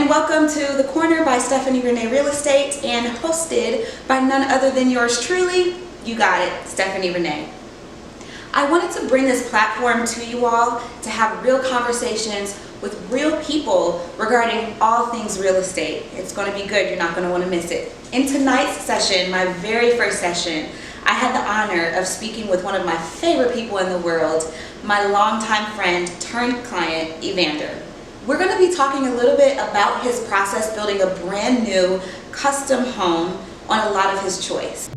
and welcome to The Corner by Stephanie Renee Real Estate, and hosted by none other than yours truly. You got it, Stephanie Renee. I wanted to bring this platform to you all to have real conversations with real people regarding all things real estate. It's going to be good. You're not going to want to miss it. In tonight's session, my very first session, I had the honor of speaking with one of my favorite people in the world, my longtime friend turned client, Evander. We're going to be talking a little bit about his process building a brand new custom home on a lot of his choice.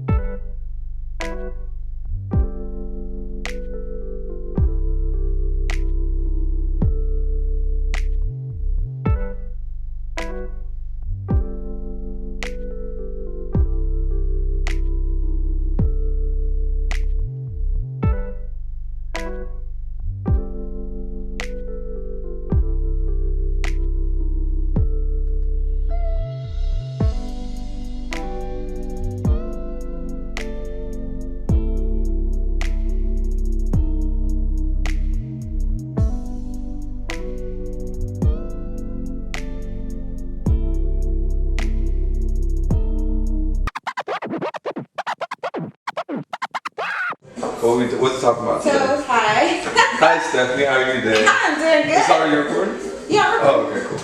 What's it talking about today? So, hi. Hi, Stephanie. How are you today? I'm doing good. Sorry, you're recording? Yeah, I'm recording. Oh, okay, cool.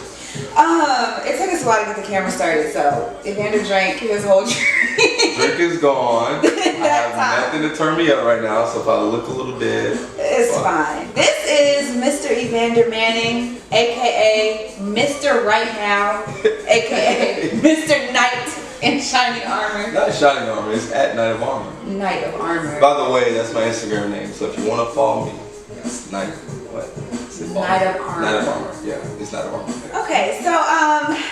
It took us a while to get the camera started, so Evander drank his whole drink. Drink is gone. I have nothing to turn me up right now, so if I look a little dead, it's fine. This is Mr. Evander Manning, aka Mr. Right Now, aka Mr. Knight in Shining Armor. Not Shining Armor, it's at Night of Armor. Knight of Armor. By the way, that's my Instagram name, so if you want to follow me, it's Night of Armor. Night of Armor, yeah, it's Night of Armor. Okay, so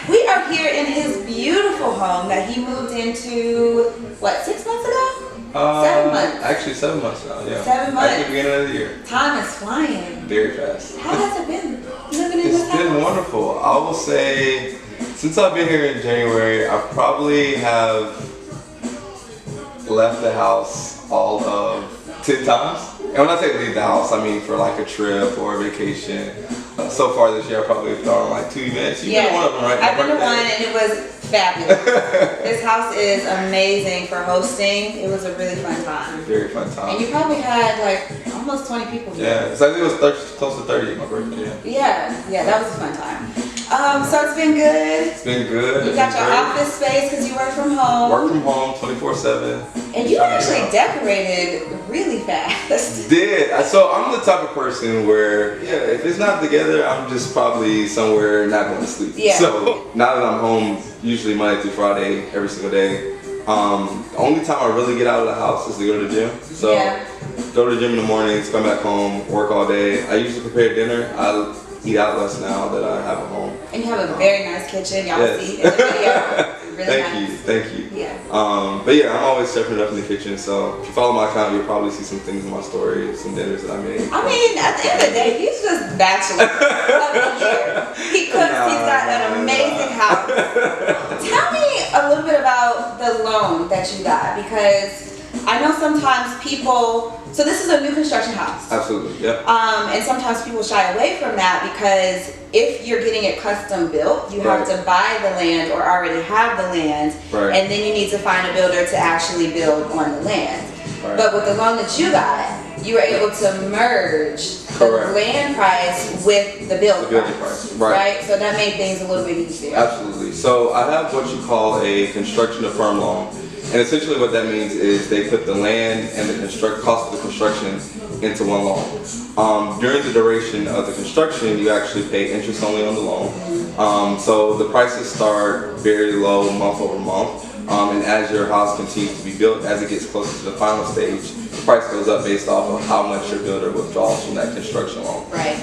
we are here in his beautiful home that he moved into, what, 6 months ago? 7 months. Actually, 7 months now, yeah. 7 months. At the beginning of the year. Time is flying. Very fast. How has it been living in this house? It's been wonderful. I will say, since I've been here in January, I probably have left the house all of 10 times. And when I say leave the house, I mean for like a trip or a vacation. So far this year, I probably have thrown like 2 events. You've been to one of them, right? I've been to one, and it was fabulous. This house is amazing for hosting. It was a really fun time. Very fun time. And you probably had like almost 20 people here. Yeah, so I think it was close to 30 at my birthday. Yeah, that was a fun time. So it's been good. It's been good. You got your office space because you work from home. Work from home 24/7. And you actually decorated really fast. Did. So I'm the type of person where, yeah, if it's not together, I'm just probably somewhere not going to sleep. Yeah. So now that I'm home, usually Monday through Friday, every single day, the only time I really get out of the house is to go to the gym. So go to the gym in the mornings, come back home, work all day. I usually prepare dinner. I eat out less now that I have a home. And you have a very nice kitchen. Y'all see in the video. Really Thank you. Yeah. But yeah, I'm always stepping it up in the kitchen. So if you follow my account, you'll probably see some things in my story, some dinners that I made. I mean, at the end of the day, he's just bachelor of the year. He cooks. He's got an amazing house. Tell me a little bit about the loan that you got, because I know sometimes people. So this is a new construction house. Absolutely, yeah. And sometimes people shy away from that because if you're getting it custom built, you have to buy the land or already have the land, and then you need to find a builder to actually build on the land. But with the loan that you got, you were able to merge the land price with the build price. Right? So that made things a little bit easier. Absolutely. So I have what you call a construction to firm loan. And essentially what that means is they put the land and the cost of the construction into one loan. During the duration of the construction, you actually pay interest only on the loan. So the prices start very low month over month. And as your house continues to be built, as it gets closer to the final stage, the price goes up based off of how much your builder withdraws from that construction loan. Right.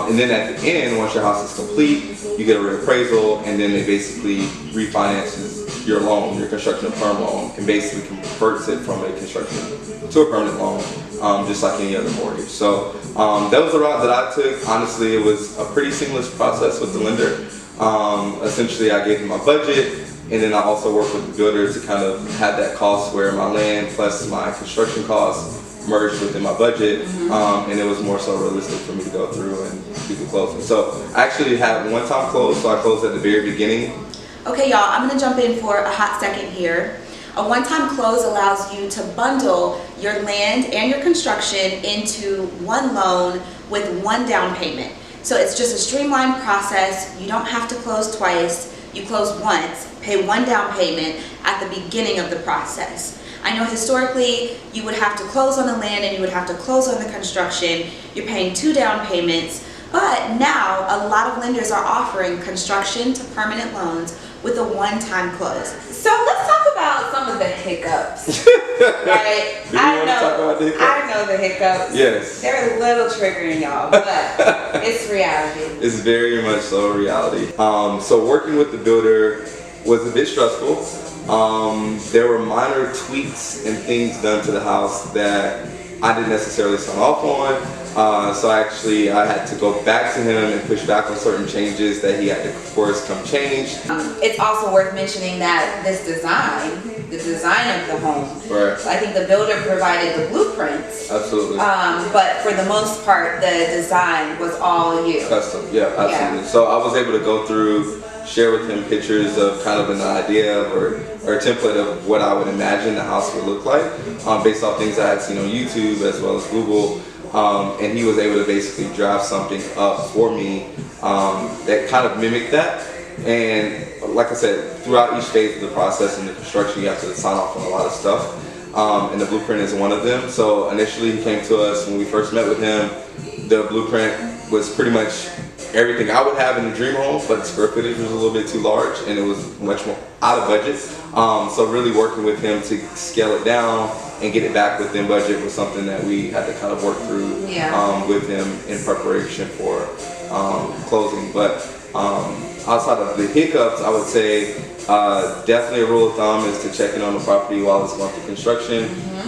And then at the end, once your house is complete, you get a reappraisal, and then it basically refinances your loan, your construction firm loan, and basically converts it from a construction to a permanent loan, just like any other mortgage. So that was the route that I took. Honestly, it was a pretty seamless process with the lender. Essentially, I gave him my budget, and then I also worked with the builder to kind of have that cost where my land plus my construction costs merged within my budget, and it was more so realistic for me to go through and do the closing. So I actually had one-time close, so I closed at the very beginning. Okay, y'all, I'm gonna jump in for a hot second here. A one-time close allows you to bundle your land and your construction into one loan with one down payment. So it's just a streamlined process. You don't have to close twice. You close once, pay one down payment at the beginning of the process. I know historically you would have to close on the land and you would have to close on the construction. You're paying 2 down payments, but now a lot of lenders are offering construction to permanent loans with a one-time close. So let's talk about some of the hiccups, right? Do you want to talk about the hiccups? I know the hiccups. Yes. They're a little triggering, y'all, but it's reality. It's very much so a reality. So working with the builder was a bit stressful. There were minor tweaks and things done to the house that I didn't necessarily sign off on. So actually I had to go back to him and push back on certain changes that he had to, of course, come change. It's also worth mentioning that this design, the design of the home, Right. I think the builder provided the blueprints. Absolutely. But for the most part, the design was all you. Custom, yeah, absolutely. Yeah. So I was able to go through, share with him pictures of kind of an idea of, or a template of what I would imagine the house would look like, based off things I had seen on YouTube as well as Google. And he was able to basically draft something up for me that kind of mimicked that. And like I said, throughout each phase of the process in the construction, you have to sign off on a lot of stuff. And the blueprint is one of them. So initially he came to us when we first met with him. The blueprint was pretty much everything I would have in a dream home, but the square footage was a little bit too large and it was much more out of budget. So really working with him to scale it down and get it back within budget was something that we had to kind of work through with him in preparation for closing. But outside of the hiccups, I would say definitely a rule of thumb is to check in on the property while it's going through construction.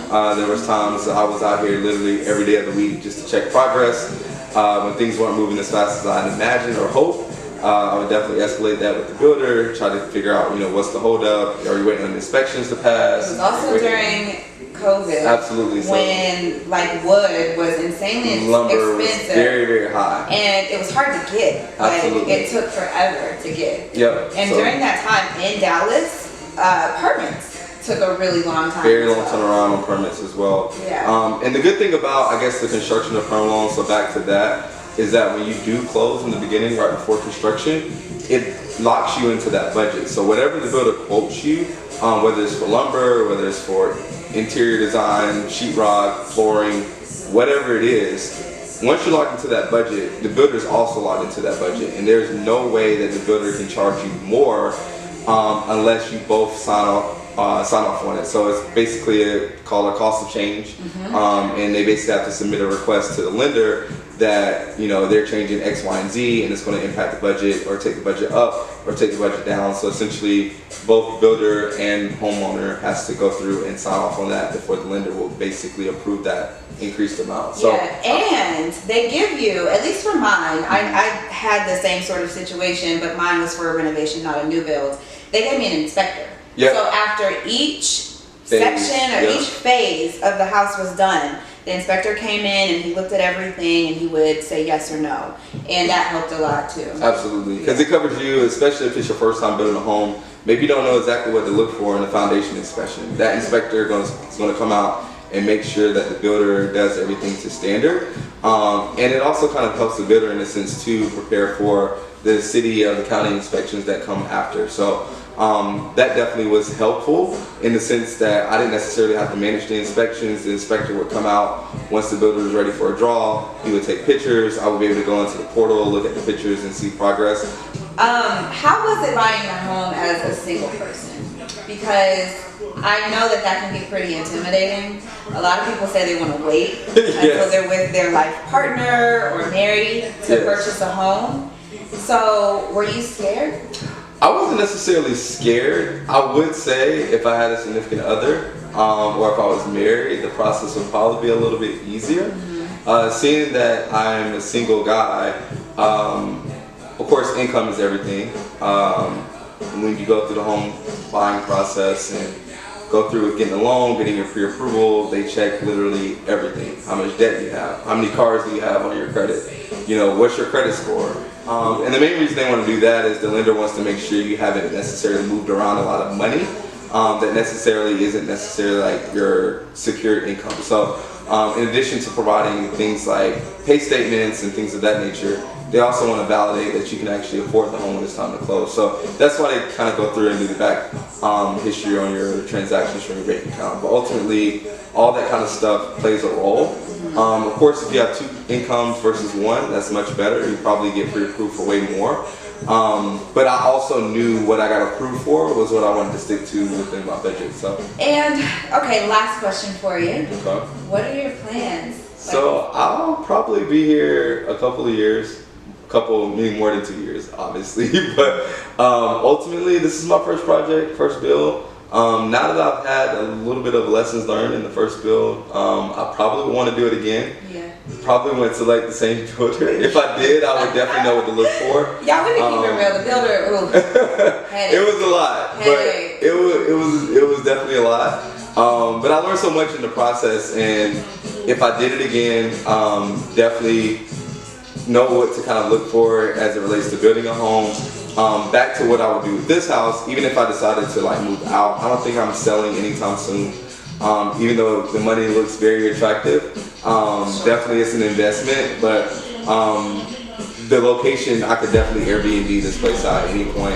There was times I was out here literally every day of the week just to check progress. When things weren't moving as fast as I'd imagined or hoped, I would definitely escalate that with the builder, try to figure out, what's the holdup, are you waiting on inspections to pass? It was also during COVID. Absolutely. When like wood was insanely Lumber expensive. was very, very high. And it was hard to get. Like, Absolutely. it took forever to get. Yep. And So, during that time in Dallas, permits took a really long time. very long turnaround on permits as well. Yeah. And the good thing about, I guess, the construction of perm loans, so back to that, is that when you do close in the beginning, right before construction, it locks you into that budget. So whatever the builder quotes you, whether it's for lumber, whether it's for interior design, sheetrock, flooring, whatever it is, once you're locked into that budget, the builder is also locked into that budget. And there's no way that the builder can charge you more unless you both sign off on it. So it's basically called a cost of change. And they basically have to submit a request to the lender that they're changing X, Y, and Z, and it's going to impact the budget or take the budget up or take the budget down. So essentially, both builder and homeowner has to go through and sign off on that before the lender will basically approve that increased amount. So, and they give you, at least for mine, I had the same sort of situation, but mine was for a renovation, not a new build. They gave me an inspector. Yep. So after each section or each phase of the house was done, the inspector came in and he looked at everything and he would say yes or no. And that helped a lot too. Absolutely. Because it covers you, especially if it's your first time building a home. Maybe you don't know exactly what to look for in a foundation inspection. That inspector is going to come out and make sure that the builder does everything to standard. And it also kind of helps the builder in a sense to prepare for the city or the county inspections that come after. So that definitely was helpful in the sense that I didn't necessarily have to manage the inspections. The inspector would come out once the builder was ready for a draw. He would take pictures. I would be able to go into the portal, look at the pictures, and see progress. How was it buying a home as a single person? Because I know that can be pretty intimidating. A lot of people say they want to wait until they're with their life partner or married to purchase a home. So were you scared? I wasn't necessarily scared. I would say if I had a significant other or if I was married, the process would probably be a little bit easier. Seeing that I'm a single guy, of course income is everything. When you go through the home buying process and go through with getting a loan, getting your pre-approval. They check literally everything. How much debt you have, how many cars do you have on your credit, what's your credit score. And the main reason they want to do that is the lender wants to make sure you haven't necessarily moved around a lot of money that necessarily isn't necessarily like your secured income. So in addition to providing things like pay statements and things of that nature, they also want to validate that you can actually afford the home when it's time to close. So that's why they kind of go through and do the back history on your transactions from your bank account. But ultimately, all that kind of stuff plays a role. Of course, if you have 2 incomes versus 1, that's much better. You probably get pre-approved for way more. But I also knew what I got approved for was what I wanted to stick to within my budget. So. And okay, last question for you. Okay. What are your plans? So I'll probably be here a couple of years. Meaning more than 2 years, obviously. But ultimately, this is my first project, first build. Now that I've had a little bit of lessons learned in the first build, I probably would want to do it again. Yeah. Probably wouldn't select the same builder. If I did, I would definitely know what to look for. Y'all, we can keep it real. The builder, ooh, it was a lot, but it was definitely a lot. But I learned so much in the process, and if I did it again, definitely know what to kind of look for as it relates to building a home. Back to what I would do with this house, even if I decided to like move out, I don't think I'm selling anytime soon. Even though the money looks very attractive, definitely it's an investment, but the location, I could definitely Airbnb this place out at any point.